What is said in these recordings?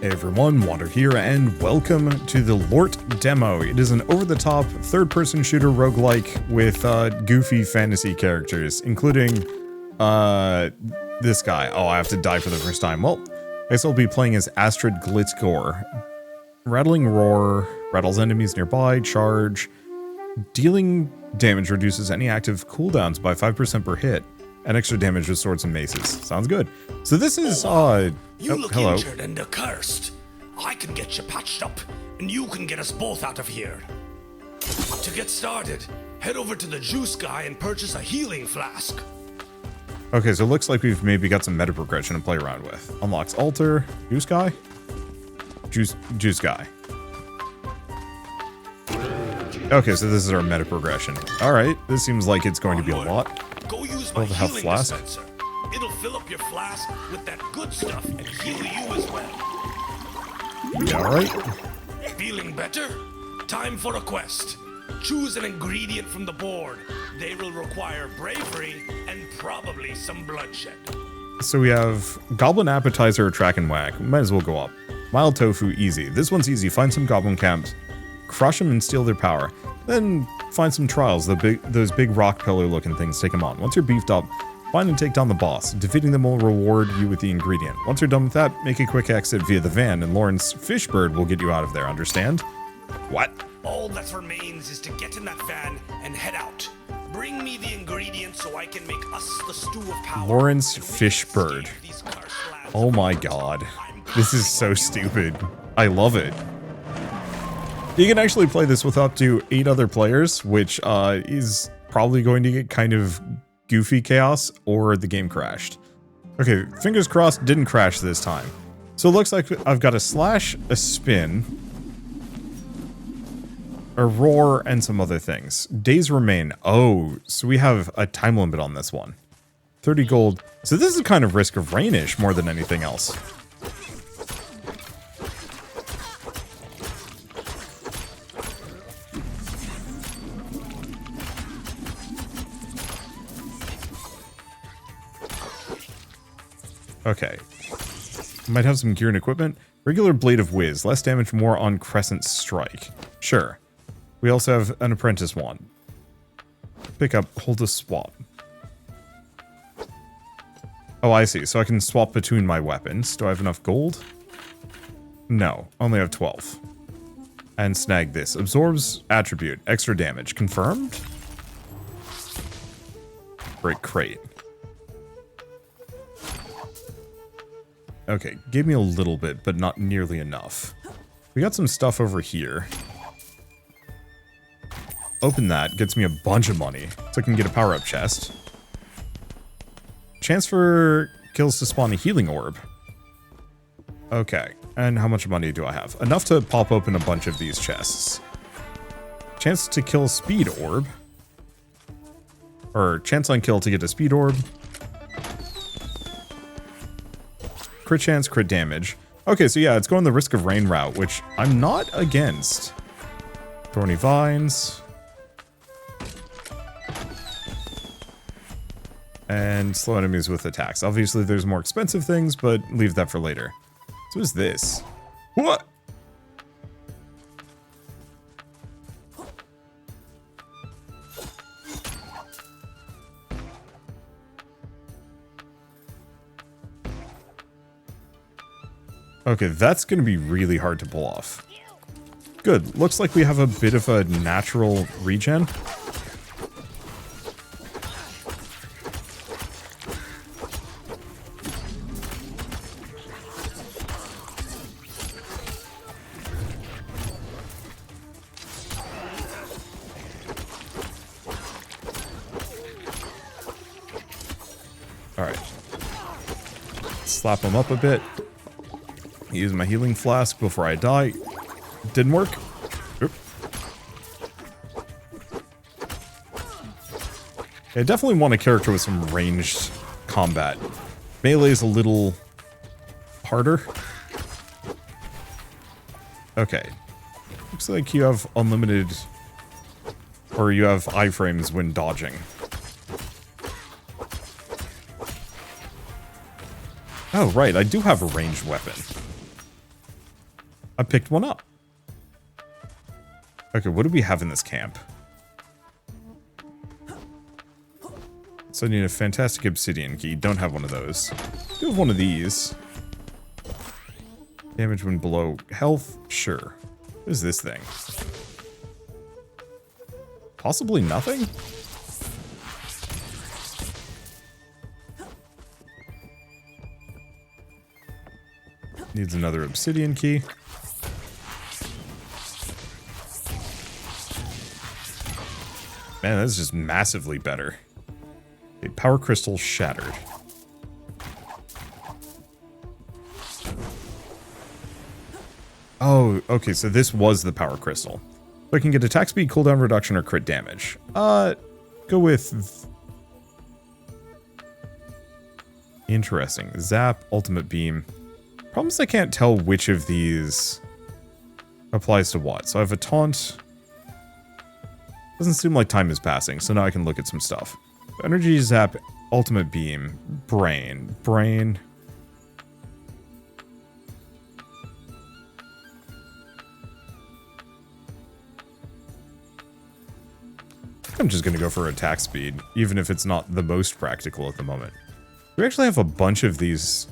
Hey everyone, Wander here, and welcome to the LORT demo. It is an over-the-top, third-person shooter roguelike with goofy fantasy characters, including this guy. Oh, I have to die for the first time. Well, I guess I'll be playing as Astrid Glitzgore. Rattling Roar, rattles enemies nearby, charge. Dealing damage reduces any active cooldowns by 5% per hit, and extra damage with swords and maces. Sounds good. So this is, You look hello. injured and accursed. I can get you patched up, and you can get us both out of here. To get started, head over to the juice guy and purchase a healing flask. Okay, so it looks like we've maybe got some meta progression to play around with. Unlocks altar, juice guy? Juice guy. Okay, so this is our meta progression. Alright, this seems like it's going to be a lot. Go use my Have healing flask? dispenser. It'll fill up your flask with that good stuff and heal you as well. Yeah, alright. Feeling better? Time for a quest. Choose an ingredient from the board. They will require bravery and probably some bloodshed. So we have goblin appetizer, track and whack. Might as well go up. Mild tofu, easy. This one's easy. Find some goblin camps, crush them and steal their power. Then find some trials, those big rock pillar looking things, take them on. Once you're beefed up, find and take down the boss. Defeating them will reward you with the ingredient. Once you're done with that, make a quick exit via the van, and Lauren's Fishbird will get you out of there, understand? What? All that remains is to get in that van and head out. Bring me the ingredients so I can make us the stew of power. Lauren's and we can Fishbird. escape these cursed lands. Oh my god. This is so stupid. I love it. You can actually play this with up to 8 other players, which is probably going to get kind of goofy chaos, or the game crashed. Okay, fingers crossed, didn't crash this time. So it looks like I've got a slash, a spin, a roar, and some other things. Days remain. Oh, so we have a time limit on this one. 30 gold. So this is kind of Risk of Rain-ish more than anything else. Okay. Might have some gear and equipment. Regular Blade of Whiz. Less damage, more on Crescent Strike. Sure. We also have an Apprentice Wand. Pick up, hold to swap. Oh, I see. So I can swap between my weapons. Do I have enough gold? No. Only have 12. And snag this. Absorbs attribute. Extra damage. Confirmed? Break crate. Okay, gave me a little bit, but not nearly enough. We got some stuff over here. Open that, gets me a bunch of money, so I can get a power-up chest. Chance for kills to spawn a healing orb. Okay, and how much money do I have? Enough to pop open a bunch of these chests. Chance to kill speed orb. Or chance on kill to get a speed orb. Crit chance, crit damage. Okay, so yeah, it's going the Risk of Rain route, which I'm not against. Thorny vines. And slow enemies with attacks. Obviously, there's more expensive things, but leave that for later. So what is this? What? Okay, that's going to be really hard to pull off. Good. Looks like we have a bit of a natural regen. Alright. Slap them up a bit. Use my healing flask before I die. Didn't work. Oop. I definitely want a character with some ranged combat. Melee is a little harder. Okay. Looks like you have unlimited, or you have iframes when dodging. Oh, right, I do have a ranged weapon. I picked one up. Okay, what do we have in this camp? So I need a fantastic obsidian key. Don't have one of those. Do have one of these. Damage when below health? Sure. What is this thing? Possibly nothing? Needs another obsidian key. Man, that's just massively better. A power crystal shattered. Oh, okay, so this was the power crystal. So I can get attack speed, cooldown reduction, or crit damage. Go with... Interesting. Zap, ultimate beam. Problem is I can't tell which of these applies to what. So I have a taunt. Doesn't seem like time is passing, so now I can look at some stuff. Energy, zap, ultimate beam, brain. Brain... I'm just going to go for attack speed, even if it's not the most practical at the moment. We actually have a bunch of these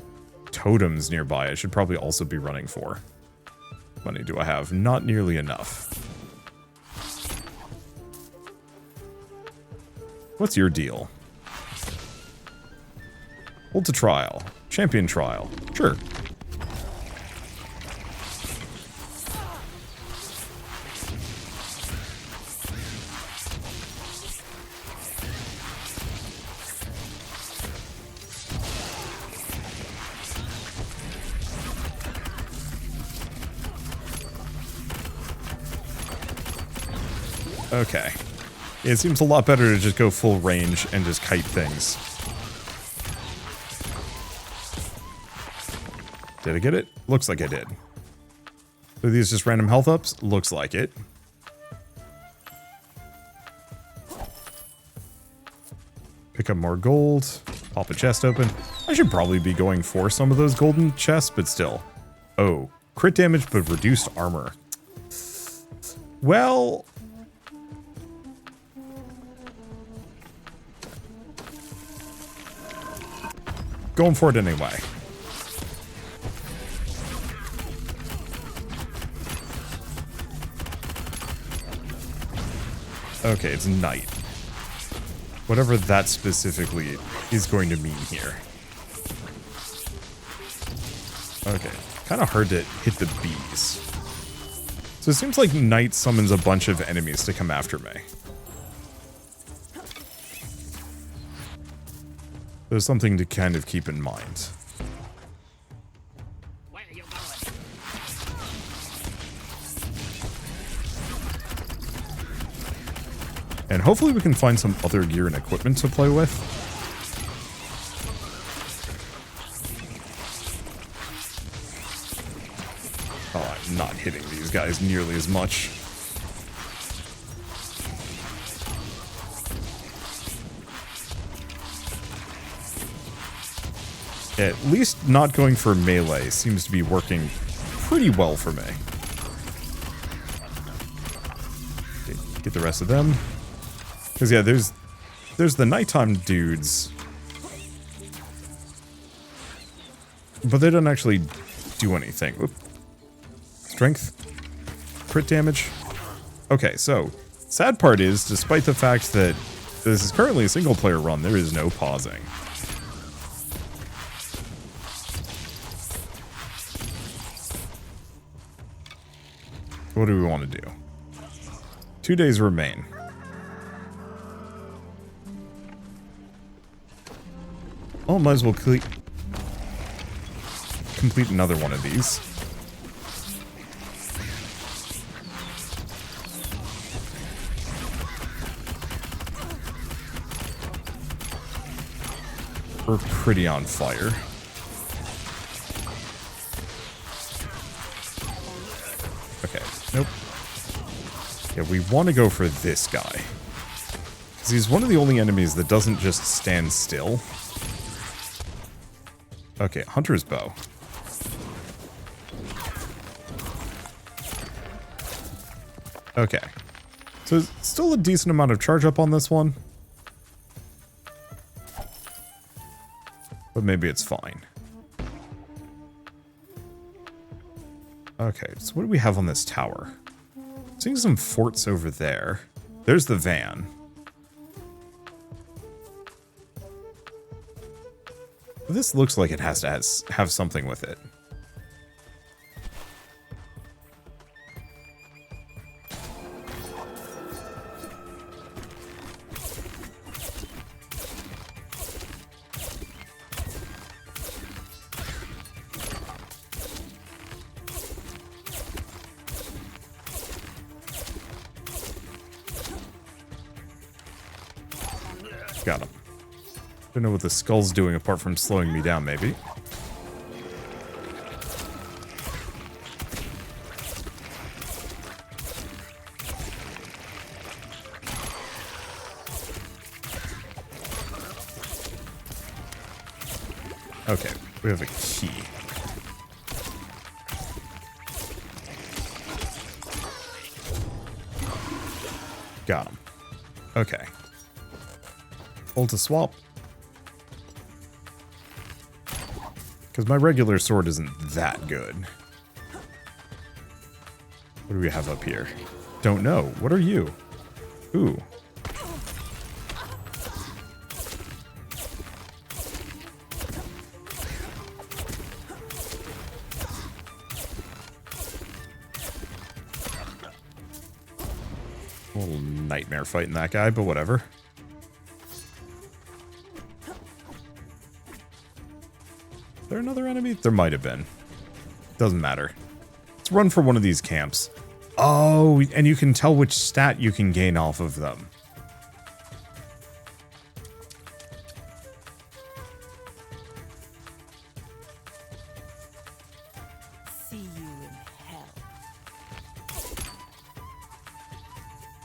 totems nearby I should probably also be running for. How many do I have? Not nearly enough. What's your deal? Hold to trial. Champion trial. Sure. Okay. It seems a lot better to just go full range and just kite things. Did I get it? Looks like I did. Are these just random health ups? Looks like it. Pick up more gold. Pop a chest open. I should probably be going for some of those golden chests, but still. Oh, crit damage but reduced armor. Well... going for it anyway. Okay, it's night. Whatever that specifically is going to mean here. Okay, kind of hard to hit the bees. So it seems like night summons a bunch of enemies to come after me. There's something to kind of keep in mind. Where are you going? And hopefully we can find some other gear and equipment to play with. Oh, I'm not hitting these guys nearly as much. At least not going for melee seems to be working pretty well for me. Okay, get the rest of them. Because yeah, there's the nighttime dudes. But they don't actually do anything. Oop. Strength. Crit damage. Okay, so sad part is, despite the fact that this is currently a single player run, there is no pausing. What do we want to do? 2 days remain. Oh, might as well complete another one of these. We're pretty on fire. Okay, nope. Yeah, we want to go for this guy. Because he's one of the only enemies that doesn't just stand still. Okay, Hunter's Bow. Okay. So still a decent amount of charge up on this one. But maybe it's fine. Okay, so what do we have on this tower? Seeing some forts over there. There's the van. This looks like it has to have something with it. Got him. Don't know what the skull's doing apart from slowing me down, maybe. Okay, we have a key. Got him. Okay. Hold to swap. Because my regular sword isn't that good. What do we have up here? Don't know. What are you? Ooh. A little nightmare fighting that guy, but whatever. Is there another enemy? There might have been. Doesn't matter. Let's run for one of these camps. Oh, and you can tell which stat you can gain off of them. See you in hell.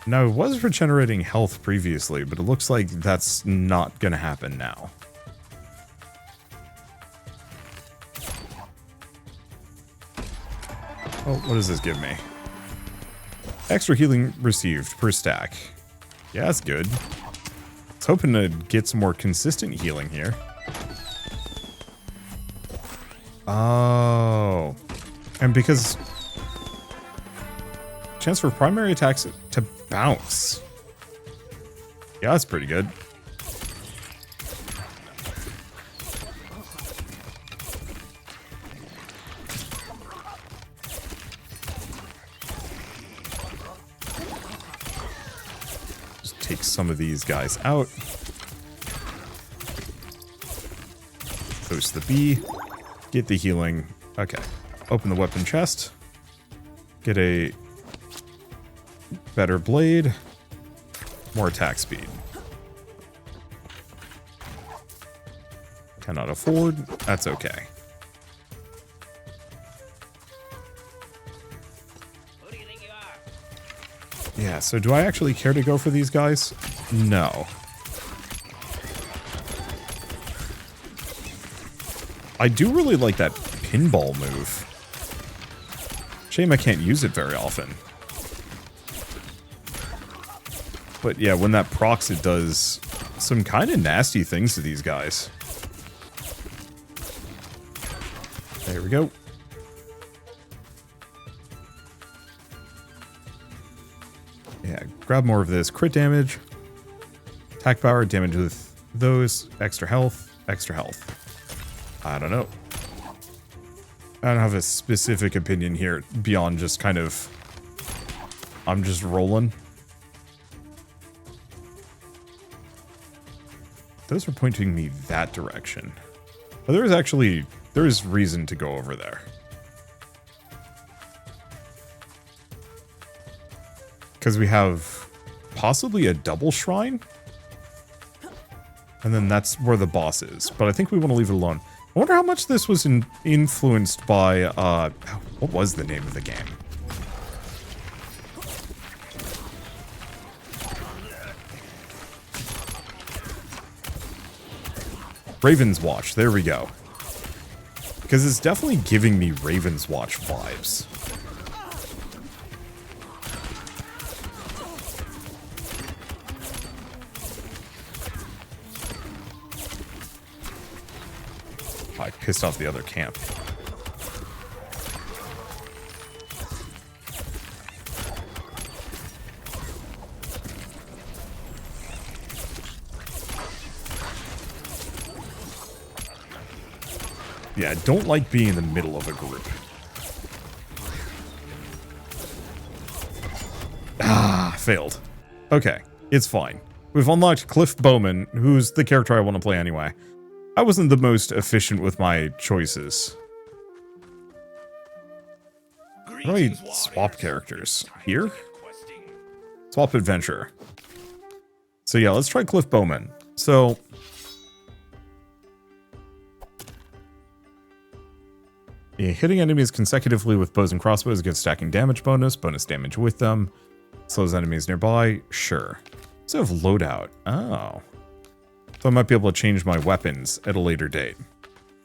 Now, it was regenerating health previously, but it looks like that's not going to happen now. Oh, what does this give me? Extra healing received per stack. Yeah, that's good. I was hoping to get some more consistent healing here. Oh. And because... chance for primary attacks to bounce. Yeah, that's pretty good. Take some of these guys out. Post the B. Get the healing. Okay. Open the weapon chest. Get a better blade. More attack speed. Cannot afford. That's okay. Yeah, so do I actually care to go for these guys? No. I do really like that pinball move. Shame I can't use it very often. But yeah, when that procs, it does some kind of nasty things to these guys. There we go. Yeah, grab more of this. Crit damage. Attack power, damage with those. Extra health. Extra health. I don't know. I don't have a specific opinion here beyond just kind of... I'm just rolling. Those are pointing me that direction. But there is reason to go over there. Because we have possibly a double shrine. And then that's where the boss is. But I think we want to leave it alone. I wonder how much this was influenced by, what was the name of the game? Raven's Watch, there we go. Because it's definitely giving me Raven's Watch vibes. pissed off the other camp. Yeah, I don't like being in the middle of a group. Ah, failed. Okay, it's fine. We've unlocked Cliff Bowman, who's the character I want to play anyway. I wasn't the most efficient with my choices. How do I swap characters? Here? Swap adventure. So yeah, let's try Cliff Bowman. So... yeah, hitting enemies consecutively with bows and crossbows gives stacking damage bonus damage with them. Slows enemies nearby, sure. So I have loadout. Oh. So I might be able to change my weapons at a later date.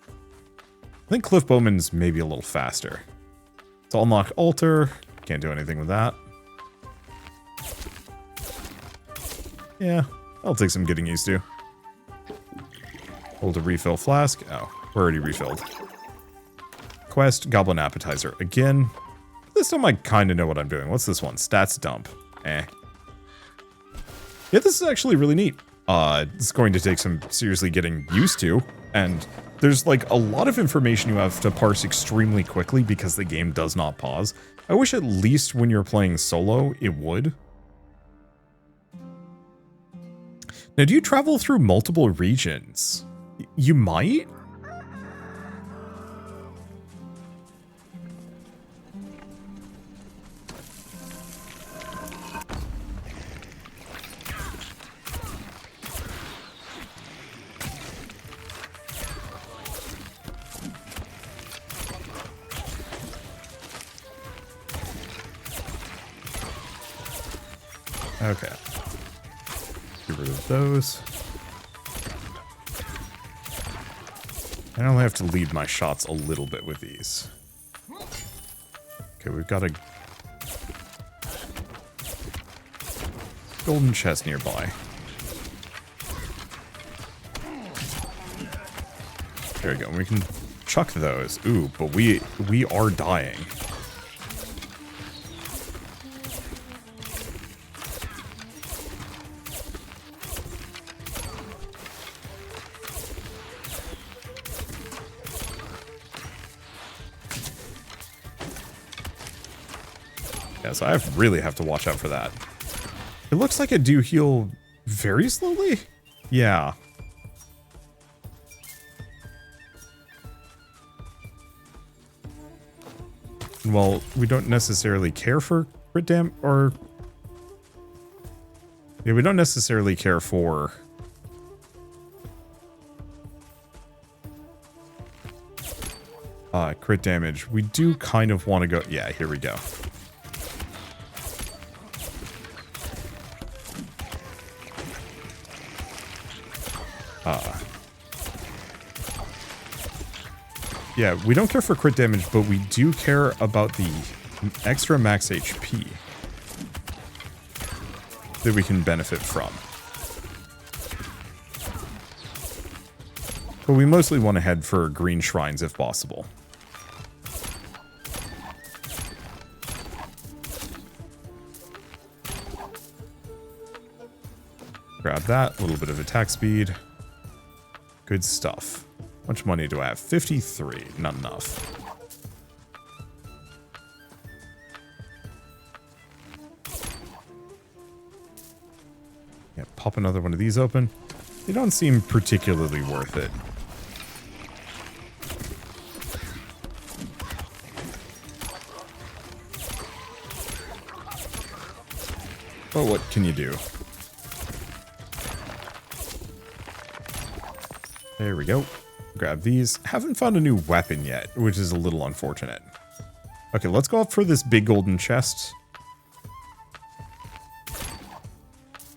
I think Cliff Bowman's maybe a little faster. So unlock altar. Can't do anything with that. Yeah, that'll take some getting used to. Hold a refill flask. Oh, we're already refilled. Quest, Goblin Appetizer. Again, this time I kind of know what I'm doing. What's this one? Stats dump. Eh. Yeah, this is actually really neat. It's going to take some seriously getting used to. And there's like a lot of information you have to parse extremely quickly because the game does not pause. I wish at least when you're playing solo, it would. Now, do you travel through multiple regions? You might? Okay. Get rid of those. I only have to lead my shots a little bit with these. Okay, we've got a golden chest nearby. There we go. We can chuck those. Ooh, but we are dying. Yeah, so I really have to watch out for that. It looks like I do heal very slowly? Yeah. Well, we don't necessarily care for crit damage, or... yeah, we don't necessarily care for... crit damage. We do kind of want to go... yeah, here we go. Yeah, we don't care for crit damage, but we do care about the extra max HP that we can benefit from. But we mostly want to head for green shrines if possible. Grab that, a little bit of attack speed. Good stuff. How much money do I have? 53. Not enough. Yeah, pop another one of these open. They don't seem particularly worth it. But what can you do? There we go. Grab these. Haven't found a new weapon yet, which is a little unfortunate. Okay, let's go up for this big golden chest.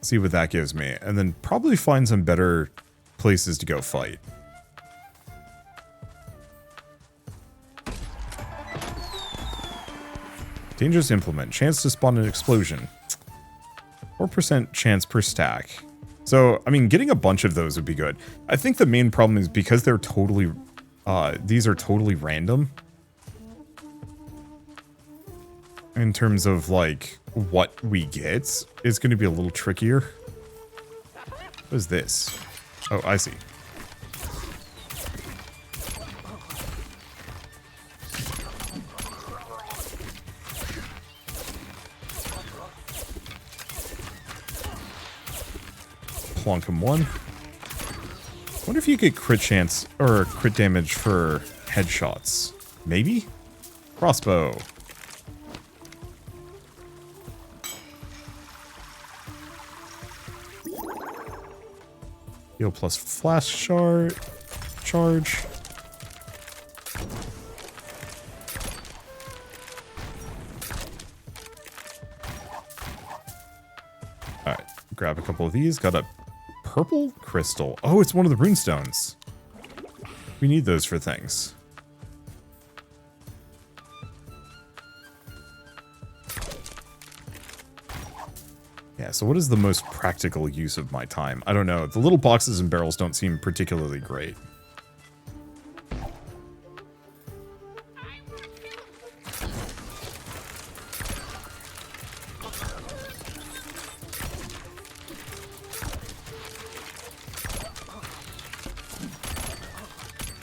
See what that gives me. And then probably find some better places to go fight. Dangerous implement. Chance to spawn an explosion. 4% chance per stack. So, I mean, getting a bunch of those would be good. I think the main problem is because they're totally these are totally random. In terms of, like, what we get, it's going to be a little trickier. What is this? Oh, I see. Plonk him one. Wonder if you get crit chance or crit damage for headshots. Maybe? Crossbow. Heal plus flash charge. Alright, grab a couple of these. Got a purple crystal. Oh, it's one of the runestones. We need those for things. Yeah, so what is the most practical use of my time? I don't know. The little boxes and barrels don't seem particularly great.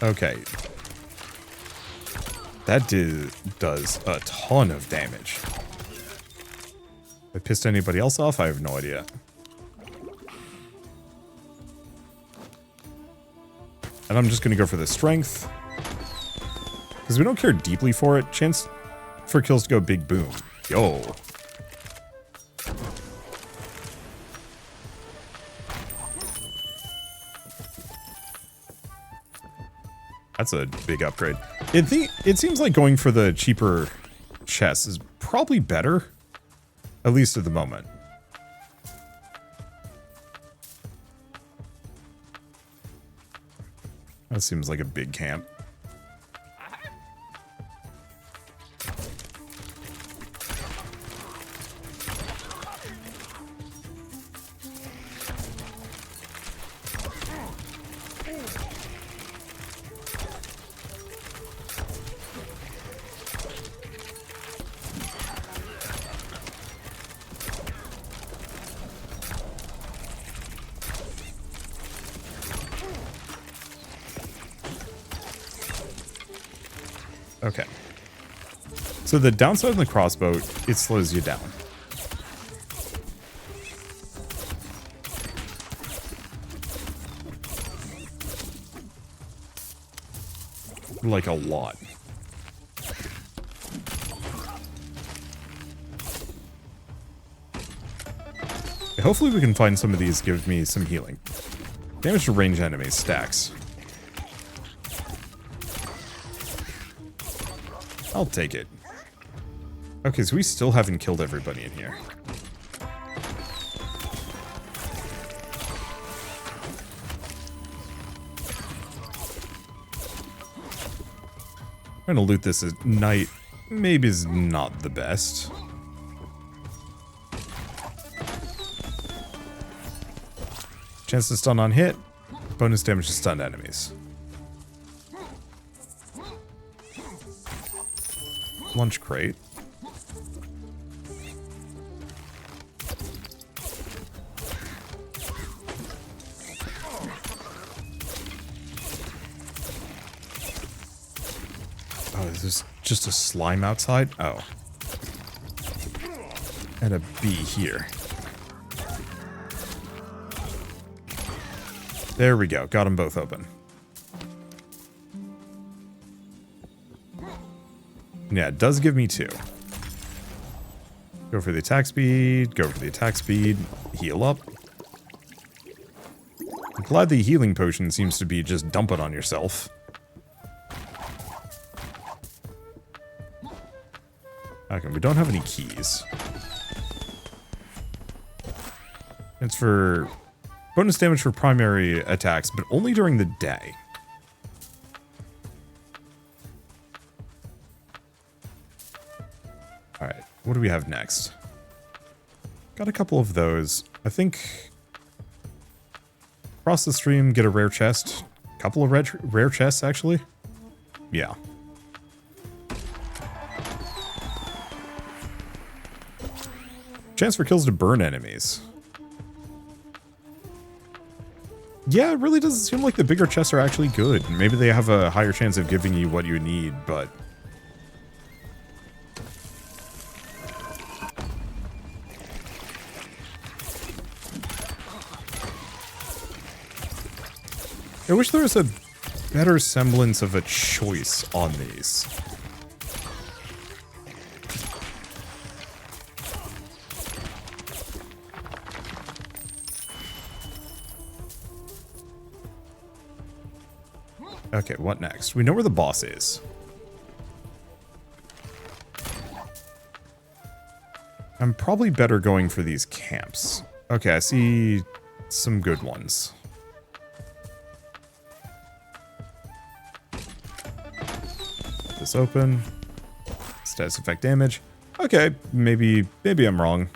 Okay. That does a ton of damage. If I pissed anybody else off, I have no idea. And I'm just going to go for the strength. Because we don't care deeply for it. Chance for kills to go big boom. Yo. That's a big upgrade. It seems like going for the cheaper chests is probably better. At least at the moment. That seems like a big camp. Okay. So the downside of the crossbow, it slows you down. Like a lot. Hopefully we can find some of these give me some healing. Damage to ranged enemies stacks. I'll take it. Okay, so we still haven't killed everybody in here. Trying to loot this at night maybe is not the best. Chance to stun on hit. Bonus damage to stunned enemies. Lunch crate. Oh, is this just a slime outside? Oh. And a bee here. There we go. Got them both open. Yeah, it does give me 2. Go for the attack speed. Go for the attack speed. Heal up. I'm glad the healing potion seems to be just dump it on yourself. Okay, we don't have any keys. It's for bonus damage for primary attacks, but only during the day. Alright, what do we have next? Got a couple of those. I think across the stream, get a rare chest. A couple of rare chests, actually. Yeah. Chance for kills to burn enemies. Yeah, it really doesn't seem like the bigger chests are actually good. Maybe they have a higher chance of giving you what you need, but... I wish there was a better semblance of a choice on these. Okay, what next? We know where the boss is. I'm probably better going for these camps. Okay, I see some good ones. This open. Status effect damage. Okay, maybe I'm wrong.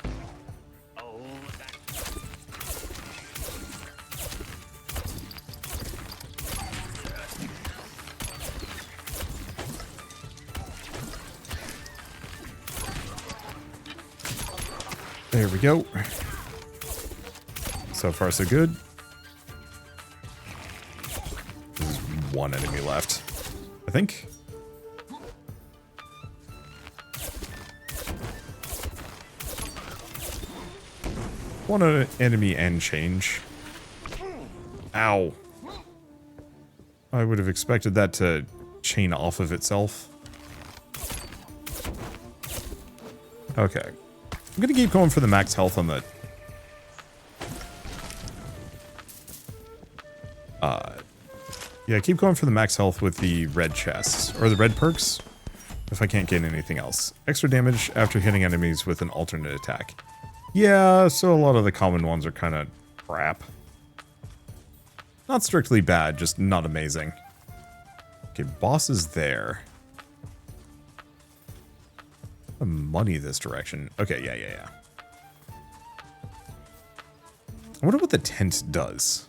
There we go. So far, so good. There's one enemy left, I think. One enemy and change. Ow. I would have expected that to chain off of itself. Okay. I'm gonna keep going for the max health on the... yeah, keep going for the max health with the red chests. Or the red perks, if I can't gain anything else. Extra damage after hitting enemies with an alternate attack. Yeah, so a lot of the common ones are kind of crap. Not strictly bad, just not amazing. Okay, boss is there. Money this direction. Okay, yeah. I wonder what the tent does.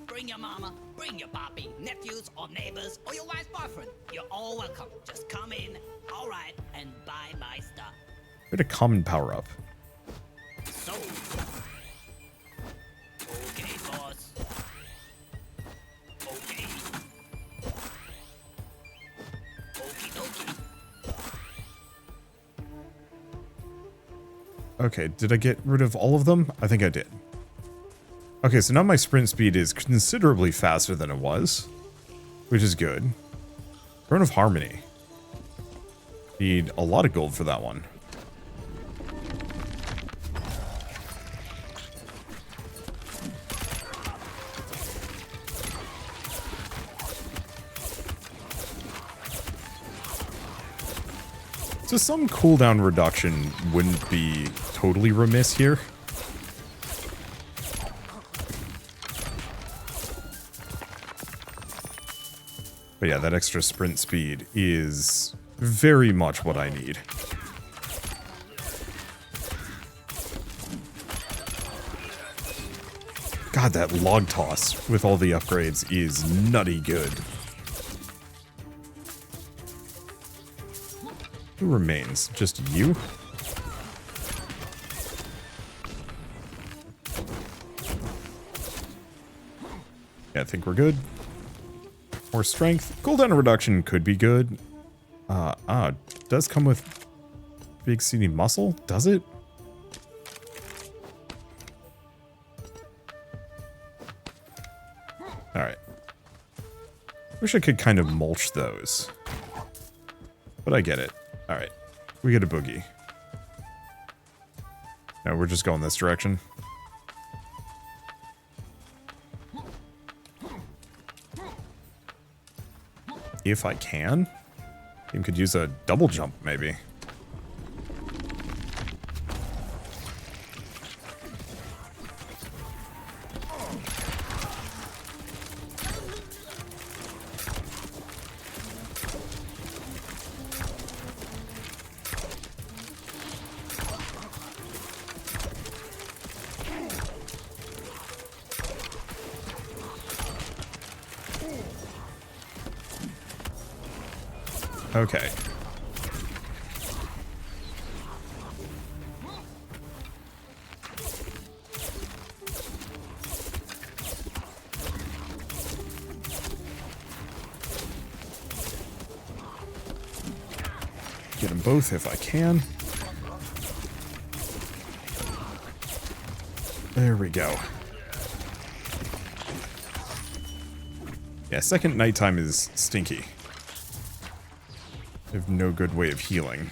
Bring your mama, bring your papi, nephews or neighbors or your wife's boyfriend. You're all welcome. Just come in, all right, and buy my stuff. Get a common power up. So, okay, boss. Okay. Okie dokie. Okay, did I get rid of all of them? I think I did. Okay, so now my sprint speed is considerably faster than it was, which is good. Throne of Harmony. Need a lot of gold for that one. So some cooldown reduction wouldn't be totally remiss here. But yeah, that extra sprint speed is very much what I need. God, that log toss with all the upgrades is nutty good. Who remains? Just you? Yeah, I think we're good. More strength. Cooldown reduction could be good. It does come with big seedy muscle, does it? Alright. Wish I could kind of mulch those. But I get it. Alright. We get a boogie. No, we're just going this direction. If I can. You could use a double jump, maybe. Okay. Get them both if I can. There we go. Yeah, second nighttime is stinky. I have no good way of healing.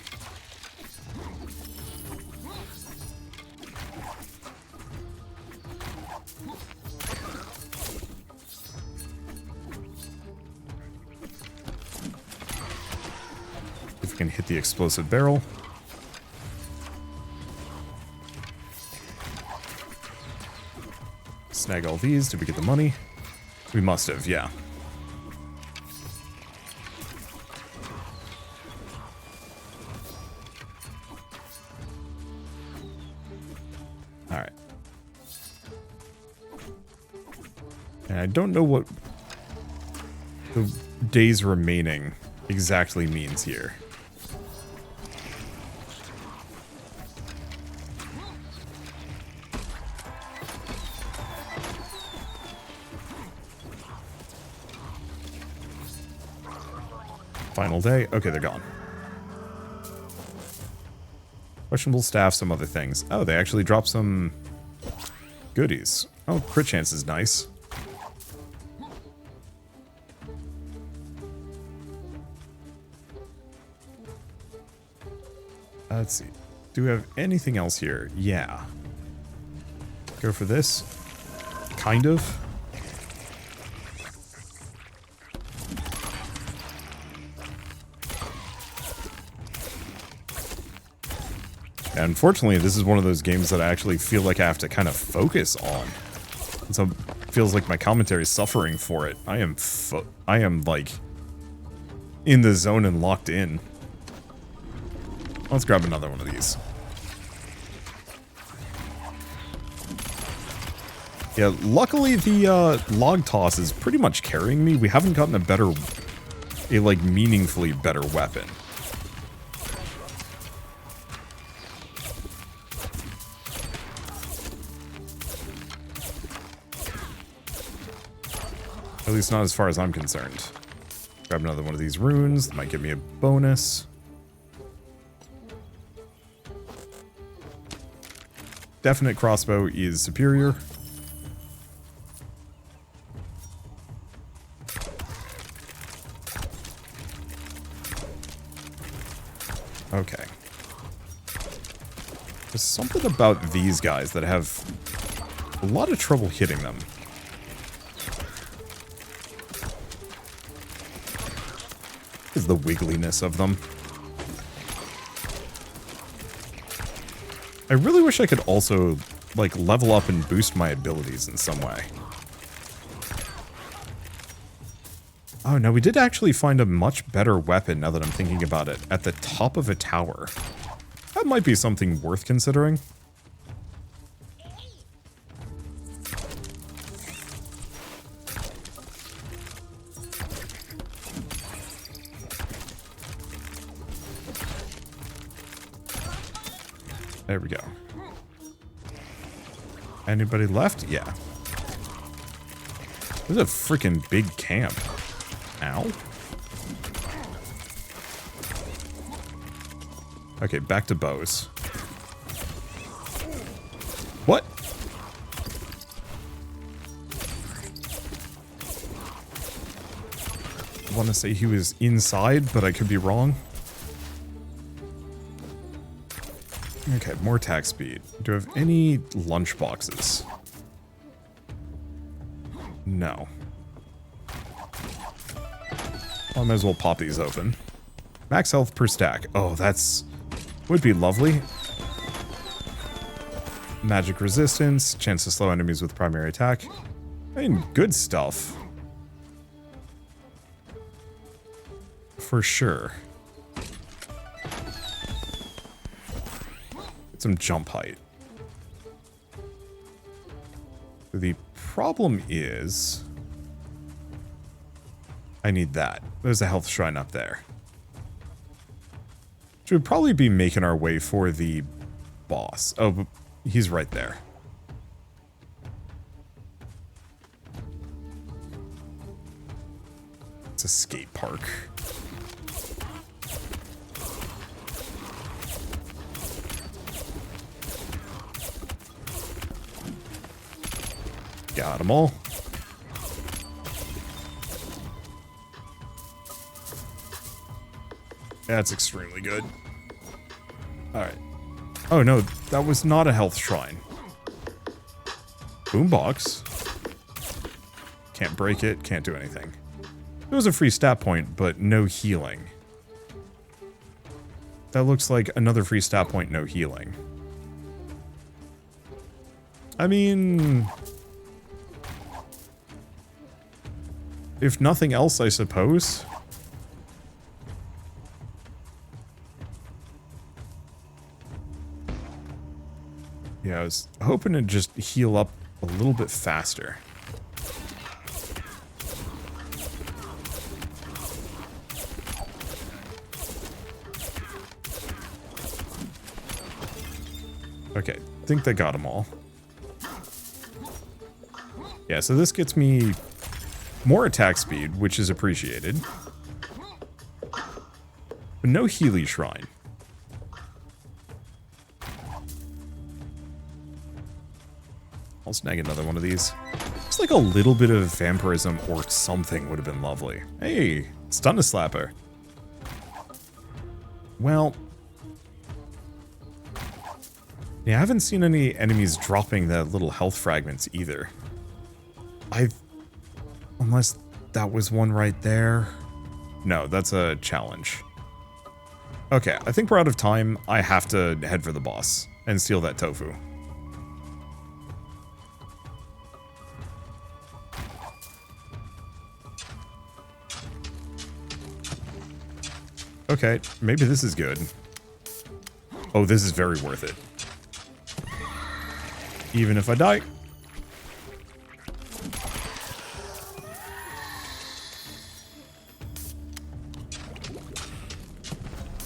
If we can hit the explosive barrel. Snag all these. Did we get the money? We must have, yeah. Alright. And I don't know what the days remaining exactly means here. Final day. Okay, they're gone. Questionable staff, some other things. Oh, they actually dropped some goodies. Oh, crit chance is nice. Let's see. Do we have anything else here? Yeah. Go for this. Kind of. Unfortunately, this is one of those games that I actually feel like I have to kind of focus on. And so it feels like my commentary is suffering for it. I am like in the zone and locked in. Let's grab another one of these. Yeah, luckily the log toss is pretty much carrying me. We haven't gotten a like meaningfully better weapon. At least not as far as I'm concerned. Grab another one of these runes. That might give me a bonus. Definite crossbow is superior. Okay. There's something about these guys that have a lot of trouble hitting them. Is the wiggliness of them. I really wish I could also, like, level up and boost my abilities in some way. Oh, no, we did actually find a much better weapon, now that I'm thinking about it, at the top of a tower. That might be something worth considering. There we go. Anybody left? Yeah. This is a freaking big camp. Ow. Okay, back to bows. What? I want to say he was inside, but I could be wrong. Okay, more attack speed. Do I have any lunch boxes? No. Well, I might as well pop these open. Max health per stack. Oh, that's... would be lovely. Magic resistance. Chance to slow enemies with primary attack. I mean, good stuff. For sure. Some jump height. The problem is I need that. There's a health shrine up there. Should probably be making our way for the boss. Oh, he's right there. It's a skate park. Got them all. That's extremely good. Alright. Oh no, that was not a health shrine. Boombox. Can't break it, can't do anything. It was a free stat point, but no healing. That looks like another free stat point, no healing. I mean... if nothing else, I suppose. Yeah, I was hoping to just heal up a little bit faster. Okay, I think they got them all. Yeah, so this gets me more attack speed, which is appreciated. But no Healy Shrine. I'll snag another one of these. It's like a little bit of vampirism or something would have been lovely. Hey, Stun a Slapper. Well... yeah, I haven't seen any enemies dropping the little health fragments either. Unless that was one right there. No, that's a challenge. Okay, I think we're out of time. I have to head for the boss and steal that tofu. Okay, maybe this is good. Oh, this is very worth it. Even if I die.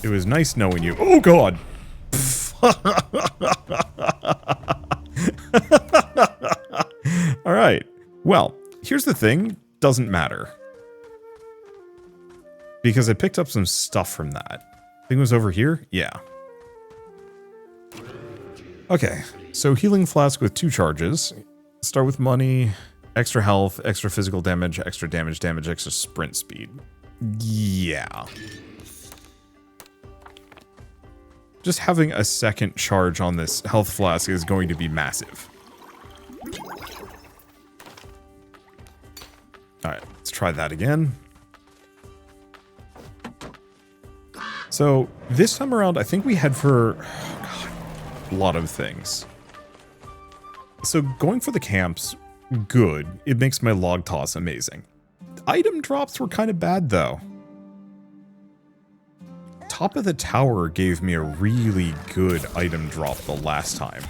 It was nice knowing you. Oh, God. All right. Well, here's the thing. Doesn't matter. Because I picked up some stuff from that. I think it was over here? Yeah. Okay. So healing flask with 2 charges. Start with money, extra health, extra physical damage, extra damage, extra sprint speed. Yeah. Just having a second charge on this health flask is going to be massive. Alright, let's try that again. So, this time around, I think we head for a lot of things. So, going for the camps, good. It makes my log toss amazing. Item drops were kind of bad, though. Top of the tower gave me a really good item drop the last time.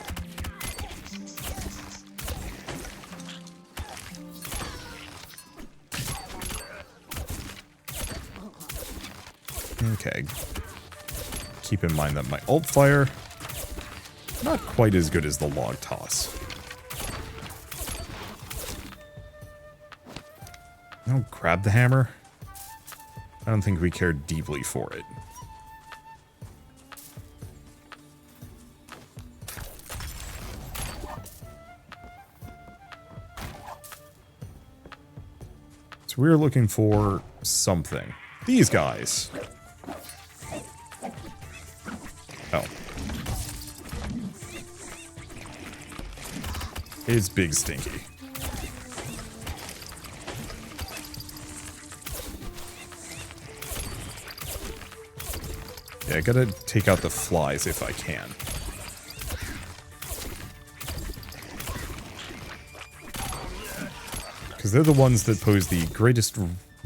Okay. Keep in mind that my ult fire, not quite as good as the log toss. I'll grab the hammer. I don't think we care deeply for it. So we're looking for something. These guys. Oh. It's Big Stinky. Yeah, I gotta take out the flies if I can. Because they're the ones that pose the greatest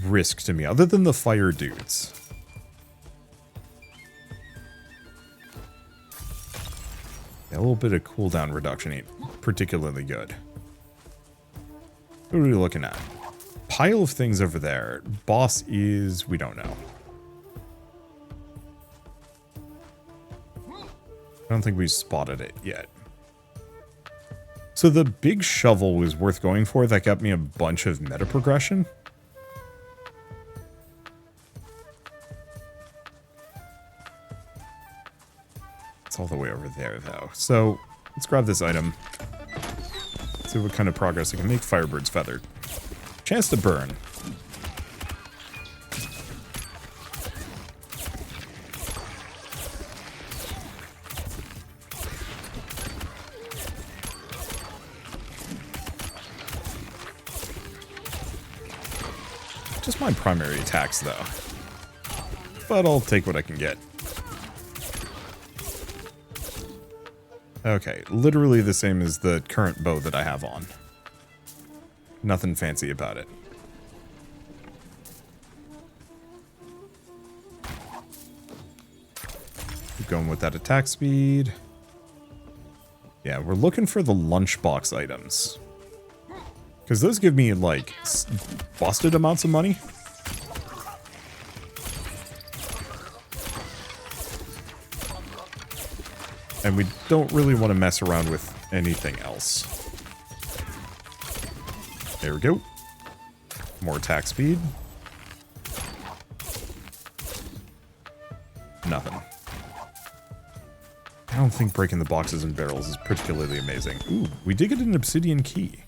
risk to me, other than the fire dudes. Yeah, a little bit of cooldown reduction ain't particularly good. What are we looking at? Pile of things over there. Boss is... we don't know. I don't think we spotted it yet. So the big shovel was worth going for. That got me a bunch of meta progression. It's all the way over there, though. So let's grab this item. See what kind of progress I can make. Firebird's feather. Chance to burn. Just my primary attacks, though. But I'll take what I can get. Okay, literally the same as the current bow that I have on. Nothing fancy about it. Keep going with that attack speed. Yeah, we're looking for the lunchbox items. Because those give me, like, busted amounts of money. And we don't really want to mess around with anything else. There we go. More attack speed. Nothing. I don't think breaking the boxes and barrels is particularly amazing. Ooh, we did get an obsidian key.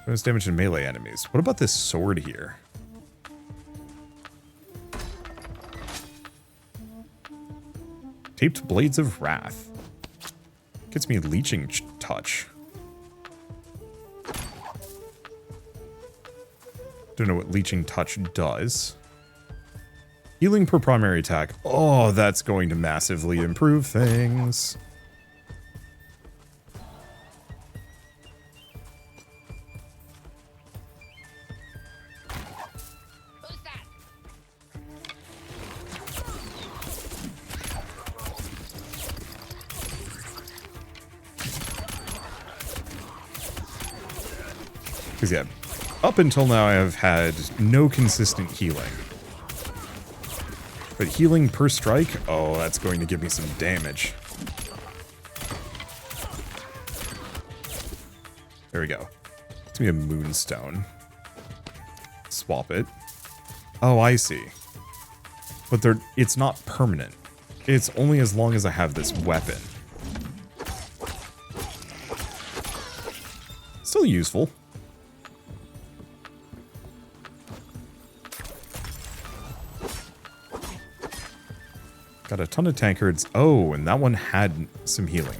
Bonus damage to melee enemies. What about this sword here? Taped Blades of Wrath. Gets me leeching touch. Don't know what leeching touch does. Healing per primary attack. Oh, that's going to massively improve things. Who's that? Because, yeah, up until now I have had no consistent healing. But healing per strike? Oh, that's going to give me some damage. There we go. It's me a moonstone. Swap it. Oh, I see. But it's not permanent. It's only as long as I have this weapon. Still useful. Got a ton of tankards. Oh, and that one had some healing.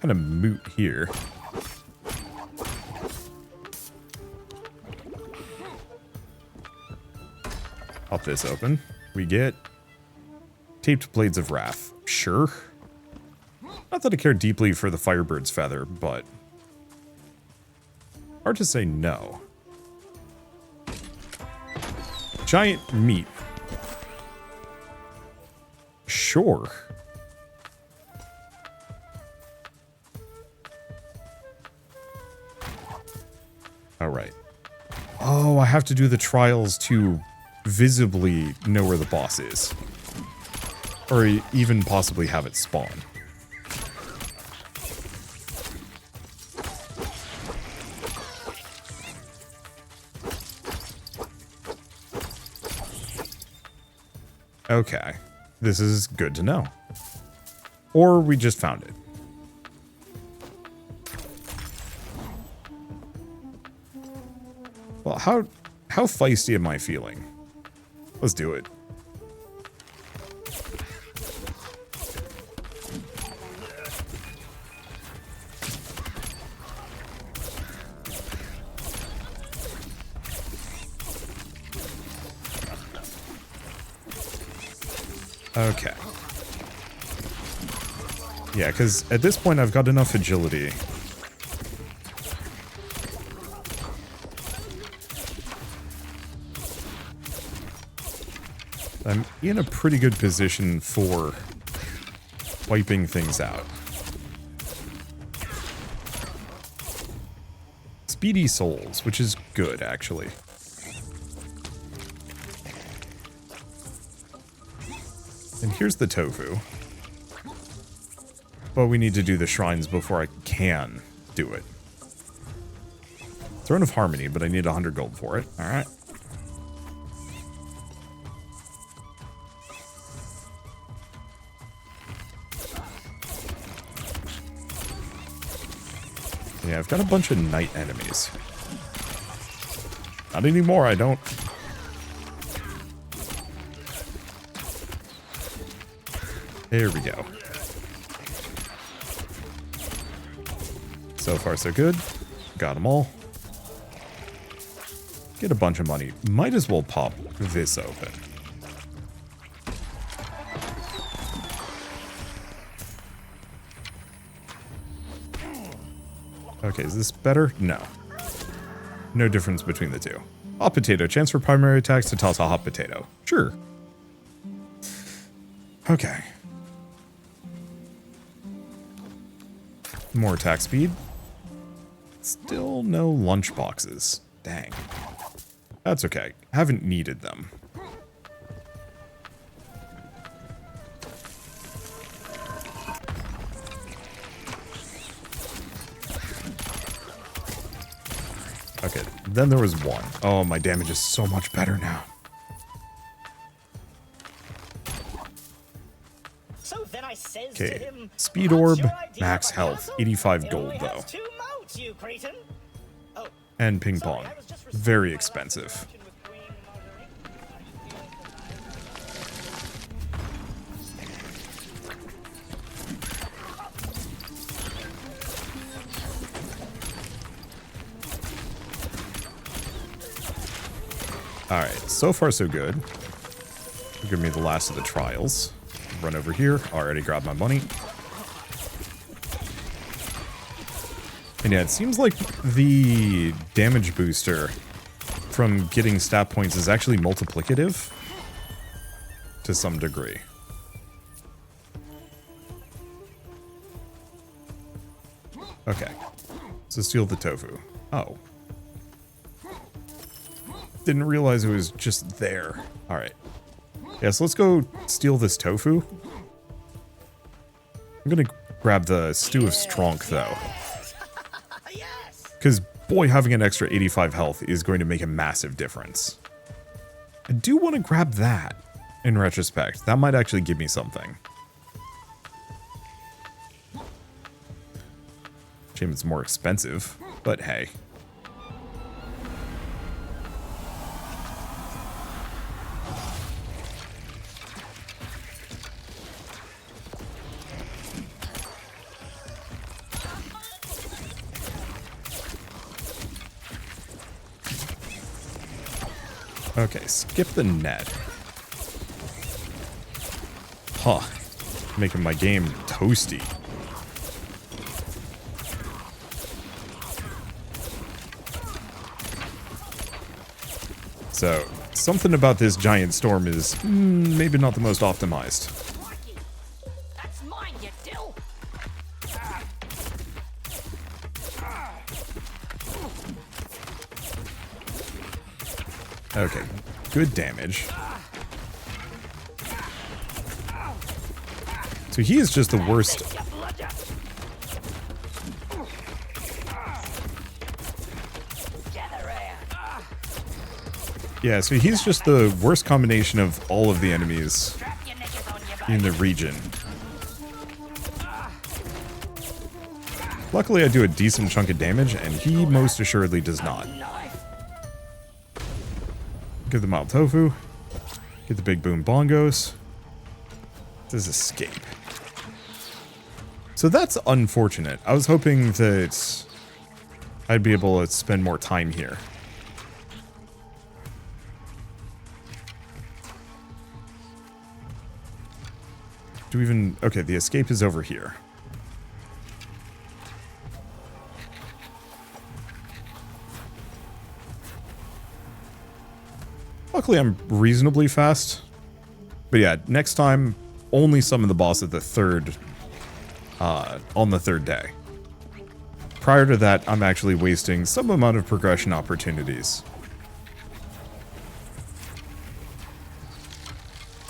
Kind of moot here. Pop this open. We get Taped Blades of Wrath. Sure. Not that I care deeply for the Firebird's feather, but hard to say no. Giant meat. Sure. All right. Oh, I have to do the trials to visibly know where the boss is. Or even possibly have it spawn. Okay. This is good to know. Or we just found it. Well, how feisty am I feeling? Let's do it. Okay. Yeah, because at this point I've got enough agility. I'm in a pretty good position for wiping things out. Speedy souls, which is good, actually. And here's the tofu. But we need to do the shrines before I can do it. Throne of Harmony, but I need 100 gold for it. Alright. Yeah, I've got a bunch of night enemies. Not anymore, I don't. There we go. So far, so good. Got them all. Get a bunch of money. Might as well pop this open. Okay, is this better? No. No difference between the two. Hot potato. Chance for primary attacks to toss a hot potato. Sure. Okay. More attack speed. Still no lunch boxes. Dang. That's okay. Haven't needed them. Okay, then there was one. Oh, my damage is so much better now. So then I says Okay, to him, speed "What's orb, your idea max of a health, castle? 85 It gold only though. has 2 moats, you cretin." Oh, And ping sorry, pong. I was just receiving Very my last expensive. interaction with Queen Marguerite. Alright, so far so good. Give me the last of the trials. Run over here. Already grabbed my money. And yeah, it seems like the damage booster from getting stat points is actually multiplicative to some degree. Okay. So steal the tofu. Oh. Didn't realize it was just there. Alright. Yeah, so let's go steal this tofu. I'm gonna grab the stew of Stronk, though. Yes. Because, boy, having an extra 85 health is going to make a massive difference. I do want to grab that, in retrospect. That might actually give me something. Shame it's more expensive, but hey. Okay, skip the net. Huh. Making my game toasty. So, something about this giant storm is maybe not the most optimized. Crikey. That's mine, you dill. Okay, good damage. So he is just the worst. Yeah, so he's just the worst combination of all of the enemies in the region. Luckily, I do a decent chunk of damage, and he most assuredly does not. Get the mild tofu. Get the big boom bongos. This is escape. So that's unfortunate. I was hoping that I'd be able to spend more time here. Do we even... Okay, the escape is over here. Luckily, I'm reasonably fast. But yeah, next time, only summon the boss at the third... on the third day. Prior to that, I'm actually wasting some amount of progression opportunities.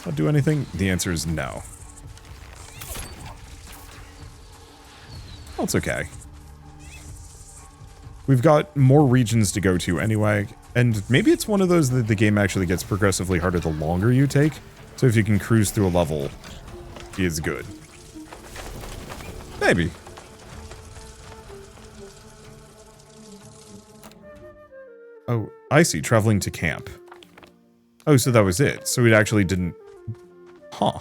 Not do anything? The answer is no. That's okay. We've got more regions to go to anyway, and maybe it's one of those that the game actually gets progressively harder the longer you take, so if you can cruise through a level, it's good. Maybe. Oh, I see, traveling to camp. Oh, so that was it. So it actually didn't... Huh.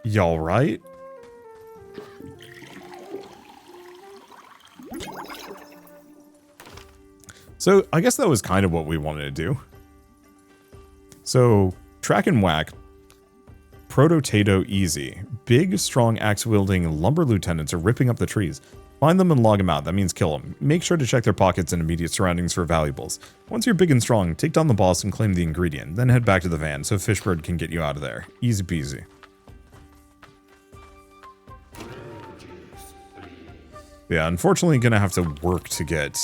Y'all right? So, I guess that was kind of what we wanted to do. So, track and whack. Proto-tato easy. Big, strong, axe-wielding lumber lieutenants are ripping up the trees. Find them and log them out. That means kill them. Make sure to check their pockets and immediate surroundings for valuables. Once you're big and strong, take down the boss and claim the ingredient. Then head back to the van so Fishbird can get you out of there. Easy peasy. Yeah, unfortunately gonna have to work to get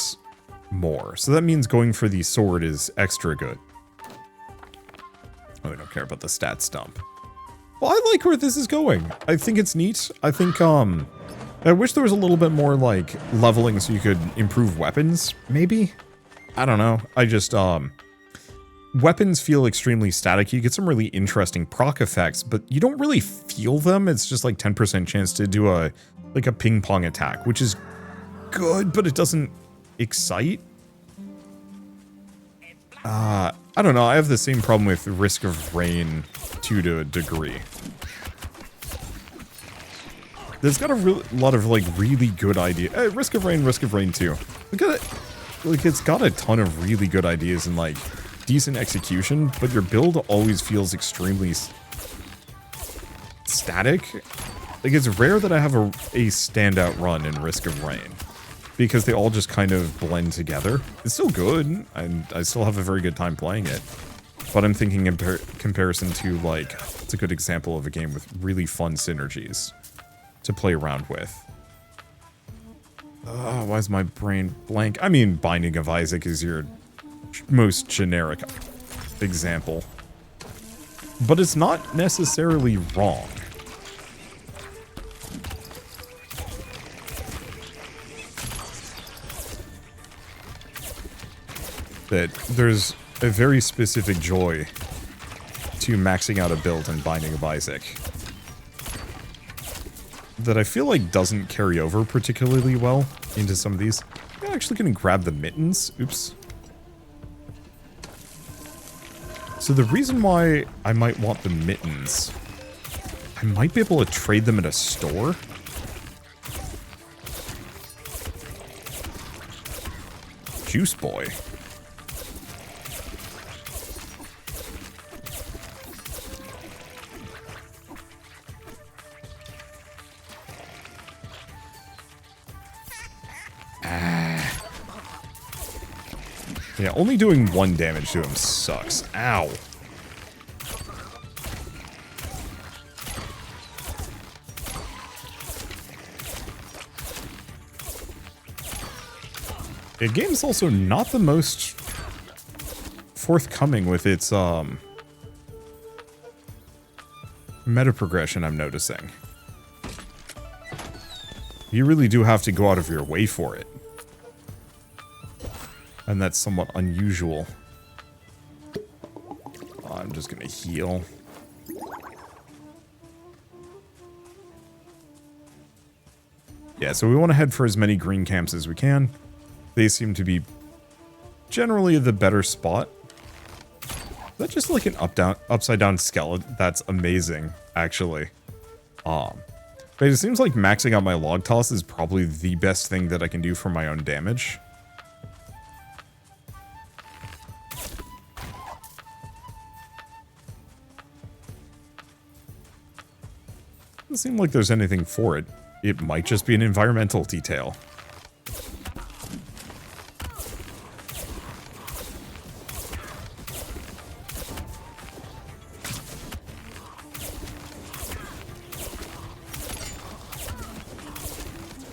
more. So that means going for the sword is extra good. Oh, we don't care about the stats dump. Well, I like where this is going. I think it's neat. I think, I wish there was a little bit more, like, leveling so you could improve weapons, maybe? I don't know. I just, weapons feel extremely static. You get some really interesting proc effects, but you don't really feel them. It's just like 10% chance to do a ping pong attack, which is good, but it doesn't excite. I don't know. I have the same problem with Risk of Rain 2 to a degree. There's got a lot of like really good ideas. Risk of Rain 2. It's got a ton of really good ideas and like decent execution, but your build always feels extremely static. Like, it's rare that I have a standout run in Risk of Rain, because they all just kind of blend together. It's still good, and I still have a very good time playing it. But I'm thinking in comparison to, like, it's a good example of a game with really fun synergies to play around with. Why is my brain blank? I mean, Binding of Isaac is your most generic example. But it's not necessarily wrong. That there's a very specific joy to maxing out a build in Binding of Isaac that I feel like doesn't carry over particularly well into some of these. I'm actually going to grab the mittens. Oops. So the reason why I might want the mittens, I might be able to trade them at a store. Juice Boy. Yeah, only doing 1 damage to him sucks. Ow. The game's also not the most forthcoming with its meta progression, I'm noticing. You really do have to go out of your way for it. And that's somewhat unusual. I'm just gonna heal. Yeah, so we want to head for as many green camps as we can. They seem to be generally the better spot. Is that just like an upside down skeleton? That's amazing, actually. But it seems like maxing out my log toss is probably the best thing that I can do for my own damage. Doesn't seem like there's anything for it. It might just be an environmental detail.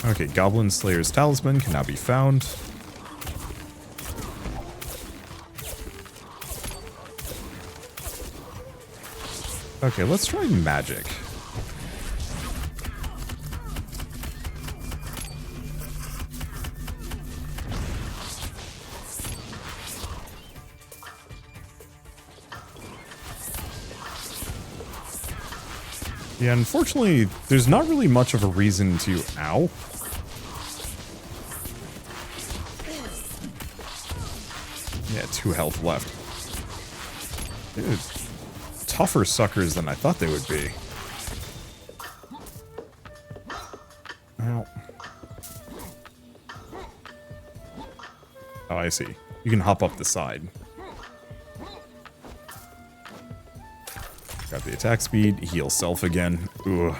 Okay, Goblin Slayer's Talisman can now be found. Okay, let's try magic. Yeah, unfortunately, there's not really much of a reason to... Ow. Yeah, 2 health left. Dude, tougher suckers than I thought they would be. Ow. Oh, I see. You can hop up the side. Got the attack speed, heal self again. Ugh.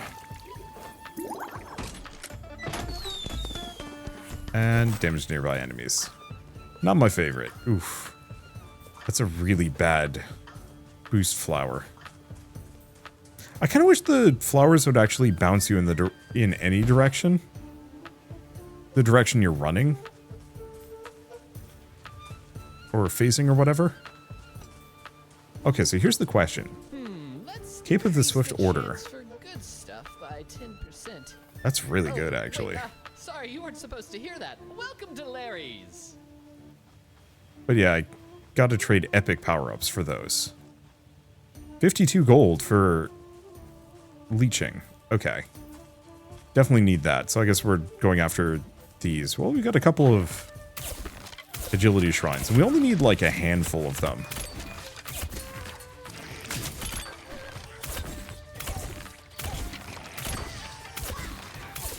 And damage to nearby enemies. Not my favorite. Oof. That's a really bad boost flower. I kind of wish the flowers would actually bounce you in any direction. The direction you're running. Or facing or whatever. Okay, so here's the question. Cape of the Swift Order. For good stuff by 10%. That's really good, actually. Wait, sorry, you weren't supposed to hear that. Welcome to Larry's. But yeah, I gotta trade epic power-ups for those. 52 gold for leeching. Okay. Definitely need that. So I guess we're going after these. Well, we got a couple of agility shrines, and we only need like a handful of them.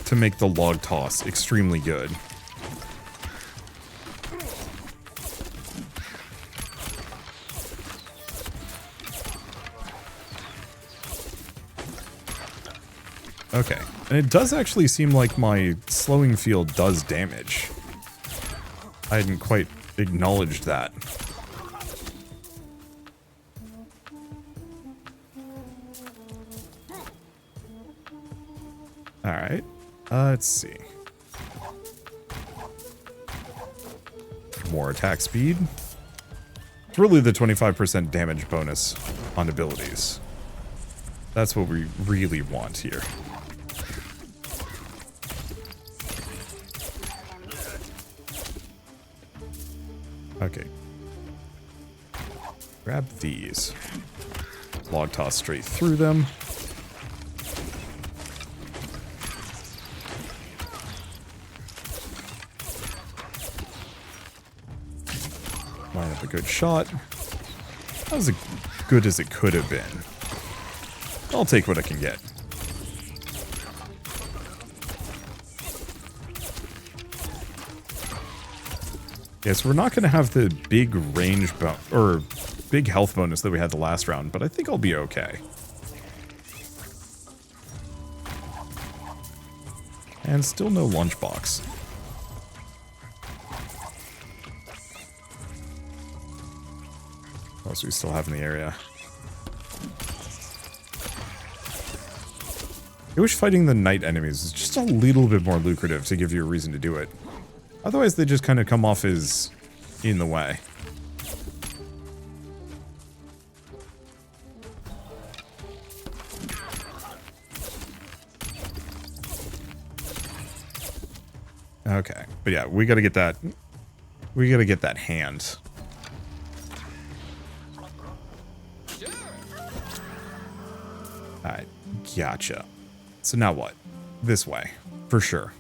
To make the log toss extremely good. Okay, and it does actually seem like my slowing field does damage. I hadn't quite acknowledged that. Alright. Let's see. More attack speed. It's really the 25% damage bonus on abilities. That's what we really want here. Okay. Grab these. Log toss straight through them. Line up a good shot. That was as good as it could have been. I'll take what I can get. Yes, we're not going to have the big range or big health bonus that we had the last round, but I think I'll be okay. And still no lunchbox. What else do we still have in the area? I wish fighting the night enemies is just a little bit more lucrative to give you a reason to do it. Otherwise, they just kind of come off as in the way. Okay, but yeah, we gotta get that. We gotta get that hand. Alright, gotcha. So now what? This way, for sure.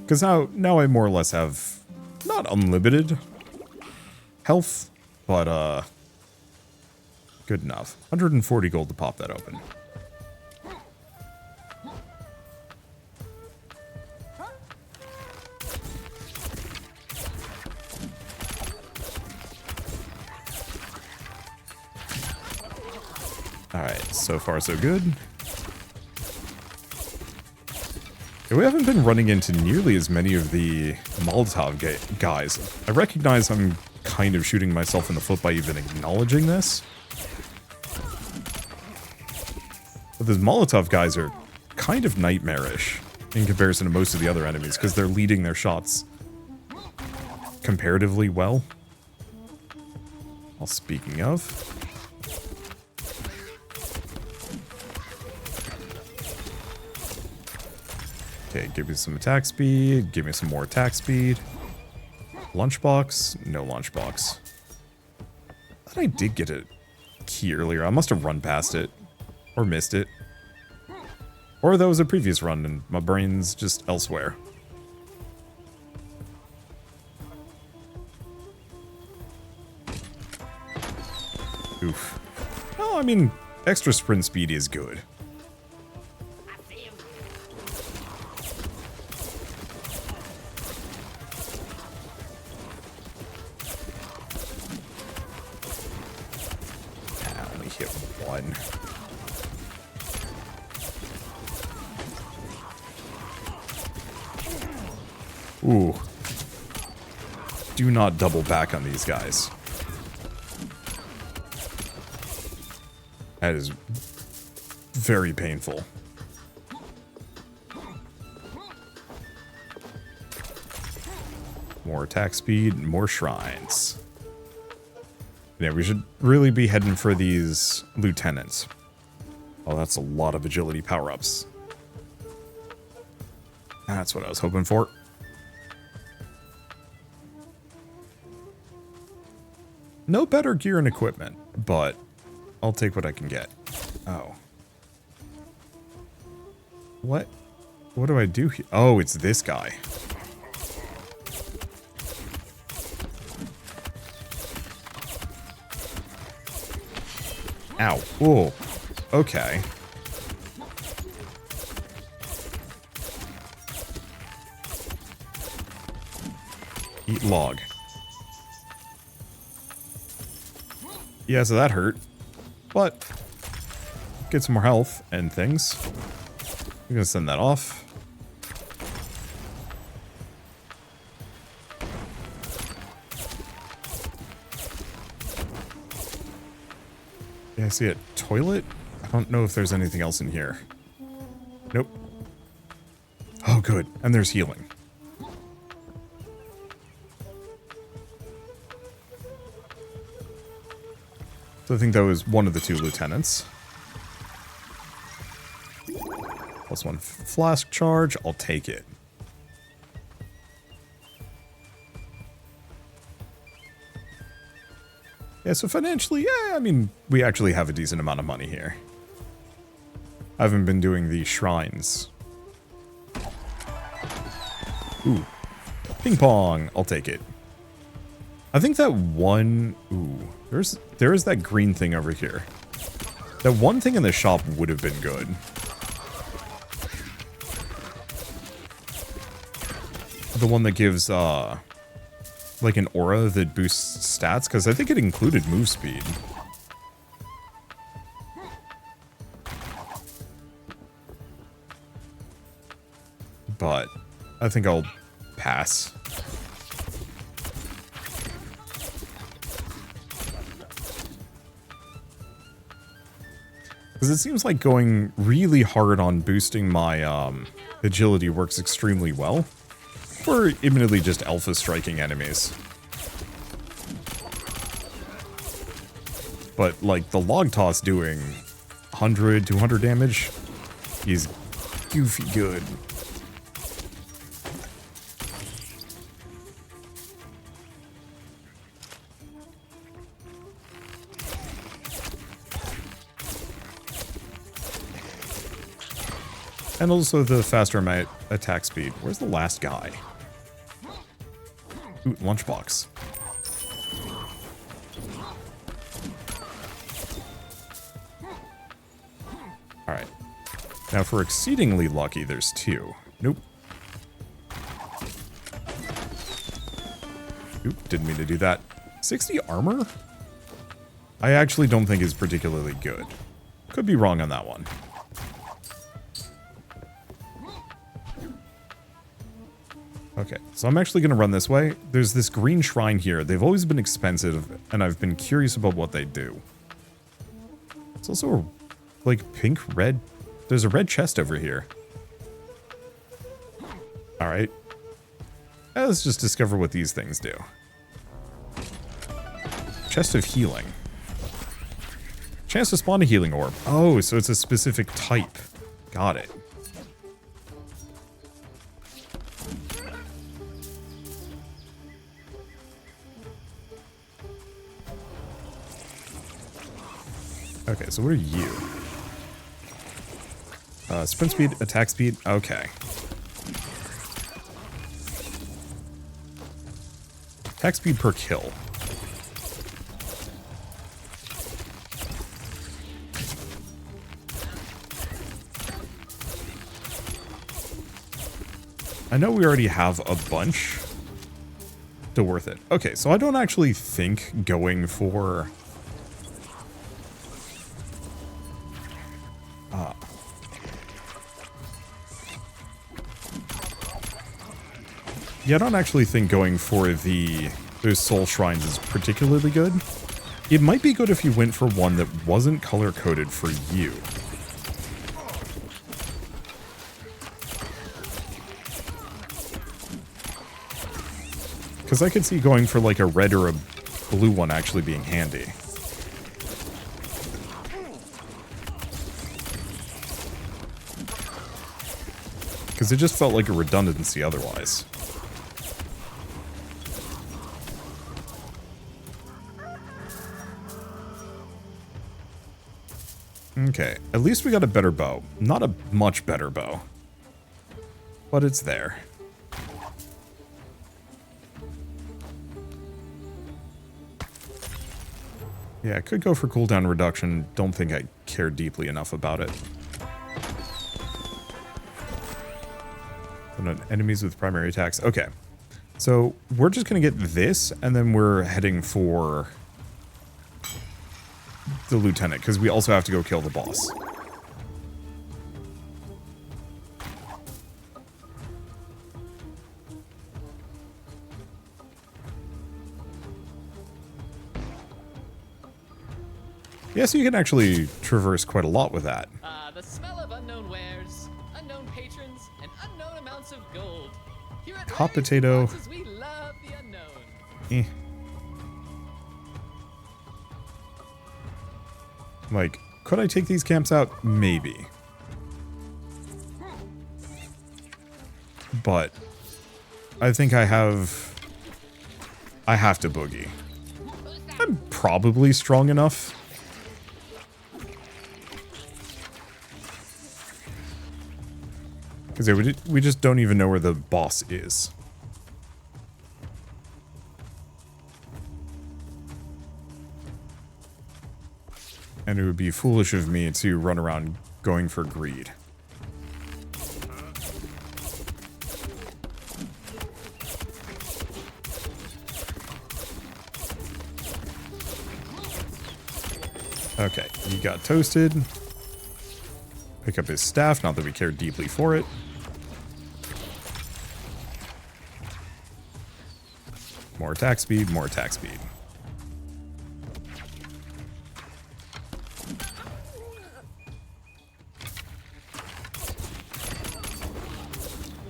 Because now I more or less have, not unlimited health, but good enough. 140 gold to pop that open. Alright, so far so good. Yeah, we haven't been running into nearly as many of the Molotov guys. I recognize I'm kind of shooting myself in the foot by even acknowledging this. But those Molotov guys are kind of nightmarish in comparison to most of the other enemies, because they're leading their shots comparatively well. Well, speaking of... Okay, give me some attack speed. Give me some more attack speed. Lunchbox? No lunchbox. I thought I did get a key earlier. I must have run past it. Or missed it. Or that was a previous run and my brain's just elsewhere. Oof. Oh, I mean, extra sprint speed is good. I only hit one. Ooh. Do not double back on these guys. That is very painful. More attack speed, more shrines. Yeah, we should really be heading for these lieutenants. Oh, that's a lot of agility power-ups. That's what I was hoping for. No better gear and equipment, but I'll take what I can get. Oh. What? What do I do here? Oh, it's this guy. Ow. Whoa. Okay. Eat log. Yeah, so that hurt. But get some more health and things. I'm gonna send that off. Yeah, I see a toilet. I don't know if there's anything else in here. Nope. Oh, good. And there's healing. So I think that was one of the two lieutenants. Plus one flask charge. I'll take it. Yeah, so financially, yeah, I mean, we actually have a decent amount of money here. I haven't been doing the shrines. Ooh. Ping pong. I'll take it. I think that one... Ooh. There is that green thing over here. That one thing in the shop would have been good. The one that gives, like an aura that boosts stats, because I think it included move speed. But I think I'll pass. Because it seems like going really hard on boosting my agility works extremely well. For admittedly just alpha striking enemies. But like the log toss doing 100, 200 damage is goofy good. And also the faster my attack speed. Where's the last guy? Ooh, lunchbox. Alright. Now if we're exceedingly lucky, there's two. Nope. Oop, didn't mean to do that. 60 armor? I actually don't think is particularly good. Could be wrong on that one. Okay, so I'm actually going to run this way. There's this green shrine here. They've always been expensive, and I've been curious about what they do. It's also a, like, pink, red... There's a red chest over here. Alright. Let's just discover what these things do. Chest of healing. Chance to spawn a healing orb. Oh, so it's a specific type. Got it. Okay, so what are you? Sprint speed, attack speed. Okay. Attack speed per kill. I know we already have a bunch. Still worth it. Okay, so I don't actually think going for... yeah, I don't actually think going for those soul shrines is particularly good. It might be good if you went for one that wasn't color-coded for you. Because I could see going for like a red or a blue one actually being handy. Because it just felt like a redundancy otherwise. Okay, at least we got a better bow. Not a much better bow. But it's there. Yeah, I could go for cooldown reduction. Don't think I care deeply enough about it. Enemies with primary attacks. Okay. So we're just going to get this, and then we're heading for the lieutenant, because we also have to go kill the boss. Yeah, so you can actually traverse quite a lot with that. The smell of unknown wares, unknown patrons, and unknown amounts of gold. Here at Hot Larry's potato. Boxes, we love the unknown. Eh. Like, could I take these camps out? Maybe. But I think I have to boogie. I'm probably strong enough. Because we just don't even know where the boss is. And it would be foolish of me to run around going for greed. Okay, he got toasted. Pick up his staff, not that we care deeply for it. More attack speed, more attack speed.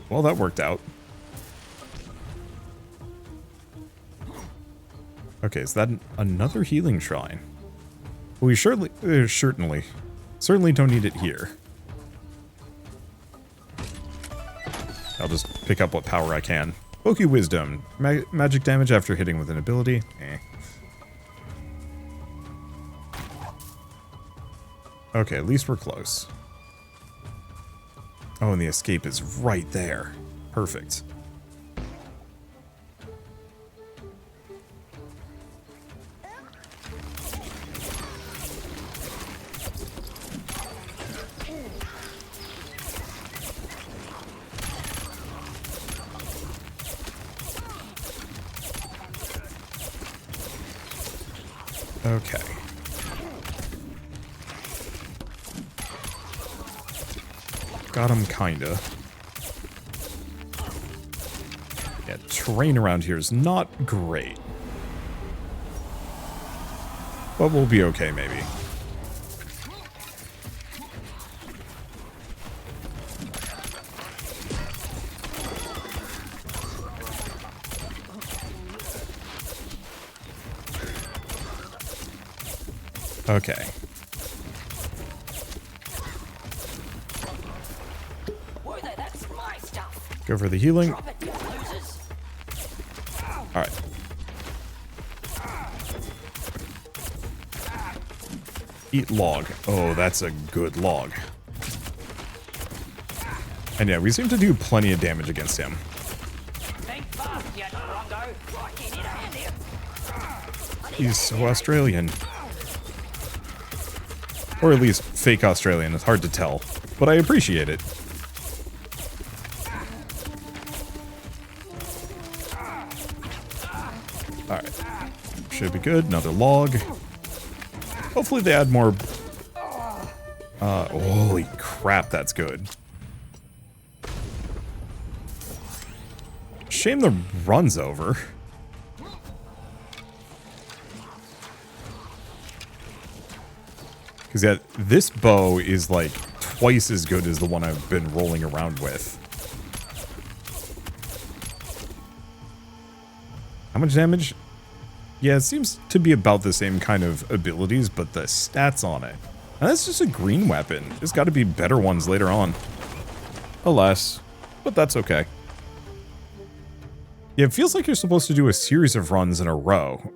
Well, that worked out. Okay, is that another healing shrine? Well, we certainly don't need it here. I'll just pick up what power I can. Poke Wisdom. Magic damage after hitting with an ability. Eh. Okay, at least we're close. Oh, and the escape is right there. Perfect. Okay. Got him, kinda. Yeah, terrain around here is not great. But we'll be okay, maybe. Okay. Whoa there, that's my stuff. Go for the healing. Drop it, you losers. Alright. Eat log. Oh, that's a good log. And yeah, we seem to do plenty of damage against him. Think fast, you Rongo. Right, you need a hand here. He's so Australian. Or at least fake Australian. It's hard to tell. But I appreciate it. Alright. Should be good. Another log. Hopefully they add more... holy crap, that's good. Shame the run's over. Because yeah, this bow is like twice as good as the one I've been rolling around with. How much damage? Yeah, it seems to be about the same kind of abilities, but the stats on it. And that's just a green weapon. There's got to be better ones later on. Alas, but that's okay. Yeah, it feels like you're supposed to do a series of runs in a row.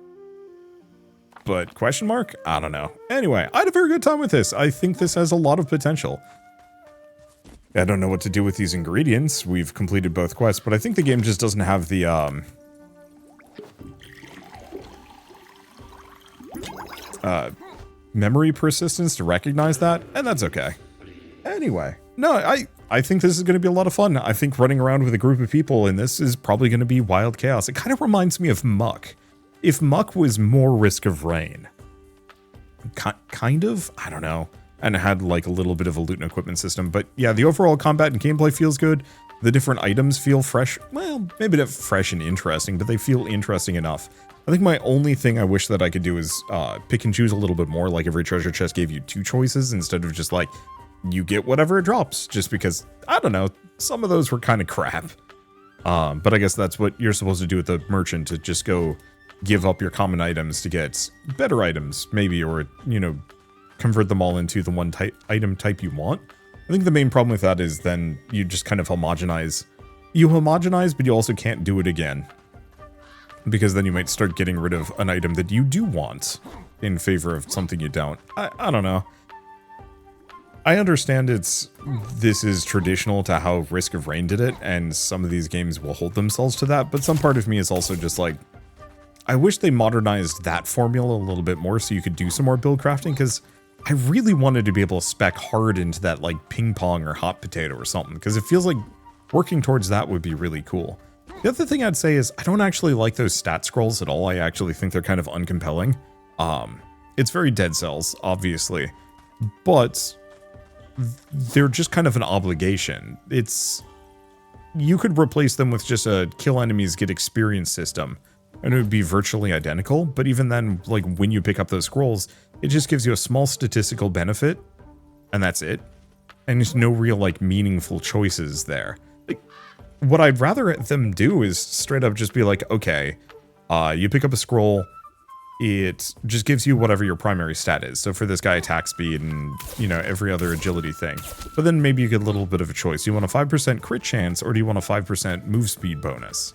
But question mark? I don't know. Anyway, I had a very good time with this. I think this has a lot of potential. I don't know what to do with these ingredients. We've completed both quests, but I think the game just doesn't have the, memory persistence to recognize that, and that's okay. Anyway, no, I think this is going to be a lot of fun. I think running around with a group of people in this is probably going to be wild chaos. It kind of reminds me of Muck. If Muck was more Risk of Rain. Kind of? I don't know. And it had like a little bit of a loot and equipment system. But yeah, the overall combat and gameplay feels good. The different items feel fresh. Well, maybe not fresh and interesting, but they feel interesting enough. I think my only thing I wish that I could do is pick and choose a little bit more. Like every treasure chest gave you 2 choices instead of just like, you get whatever it drops. Just because, I don't know, some of those were kind of crap. But I guess that's what you're supposed to do with the merchant, to just go give up your common items to get better items, maybe, or, you know, convert them all into the one item type you want. I think the main problem with that is then you just kind of homogenize. You homogenize, but you also can't do it again. Because then you might start getting rid of an item that you do want in favor of something you don't. I don't know. I understand this is traditional to how Risk of Rain did it, and some of these games will hold themselves to that, but some part of me is also just like, I wish they modernized that formula a little bit more so you could do some more build crafting, because I really wanted to be able to spec hard into that like ping pong or hot potato or something, because it feels like working towards that would be really cool. The other thing I'd say is I don't actually like those stat scrolls at all. I actually think they're kind of uncompelling. It's very Dead Cells, obviously, but they're just kind of an obligation. You could replace them with just a kill enemies, get experience system, and it would be virtually identical, but even then, like, when you pick up those scrolls, it just gives you a small statistical benefit, and that's it. And there's no real, like, meaningful choices there. Like, what I'd rather them do is straight up just be like, okay, you pick up a scroll, it just gives you whatever your primary stat is. So for this guy, attack speed and, you know, every other agility thing. But then maybe you get a little bit of a choice. You want a 5% crit chance, or do you want a 5% move speed bonus?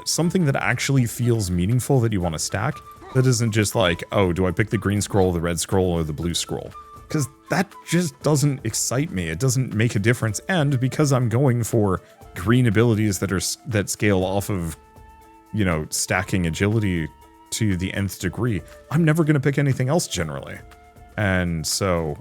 Something that actually feels meaningful that you want to stack, that isn't just like, oh, do I pick the green scroll, the red scroll, or the blue scroll? Because that just doesn't excite me. It doesn't make a difference. And because I'm going for green abilities that scale off of, you know, stacking agility to the nth degree, I'm never going to pick anything else generally. And so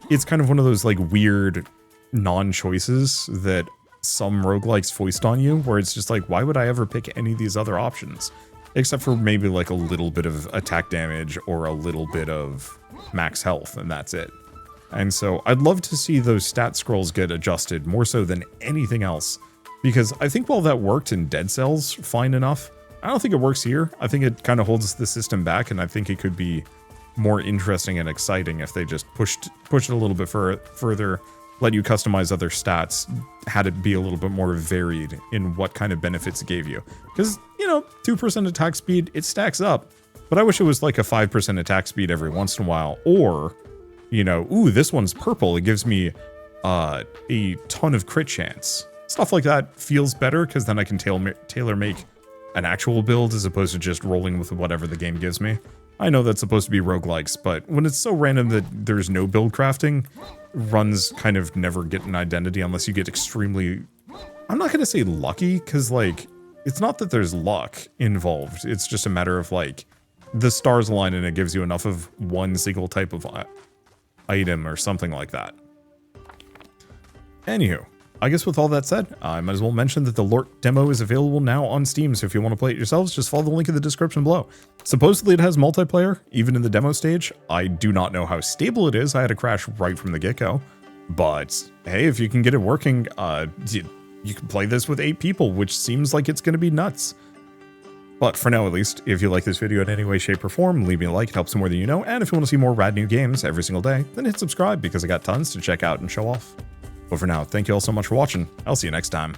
it's kind of one of those like weird non-choices that some roguelikes foist on you, where it's just like, why would I ever pick any of these other options? Except for maybe like a little bit of attack damage or a little bit of max health, and that's it. And so I'd love to see those stat scrolls get adjusted more so than anything else, because I think while that worked in Dead Cells fine enough, I don't think it works here. I think it kind of holds the system back, and I think it could be more interesting and exciting if they just pushed it a little bit further, let you customize other stats, had it be a little bit more varied in what kind of benefits it gave you. Because, you know, 2% attack speed, it stacks up. But I wish it was like a 5% attack speed every once in a while. Or, you know, ooh, this one's purple. It gives me a ton of crit chance. Stuff like that feels better because then I can tailor make an actual build as opposed to just rolling with whatever the game gives me. I know that's supposed to be roguelikes, but when it's so random that there's no build crafting, runs kind of never get an identity unless you get extremely... I'm not going to say lucky, because, like, it's not that there's luck involved. It's just a matter of, like, the stars align and it gives you enough of one single type of item or something like that. Anywho, I guess with all that said, I might as well mention that the LORT demo is available now on Steam, so if you want to play it yourselves, just follow the link in the description below. Supposedly it has multiplayer, even in the demo stage. I do not know how stable it is. I had a crash right from the get-go. But, hey, if you can get it working, you can play this with 8 people, which seems like it's going to be nuts. But for now, at least, if you like this video in any way, shape, or form, leave me a like. It helps more than you know. And if you want to see more rad new games every single day, then hit subscribe because I got tons to check out and show off. But for now, thank you all so much for watching. I'll see you next time.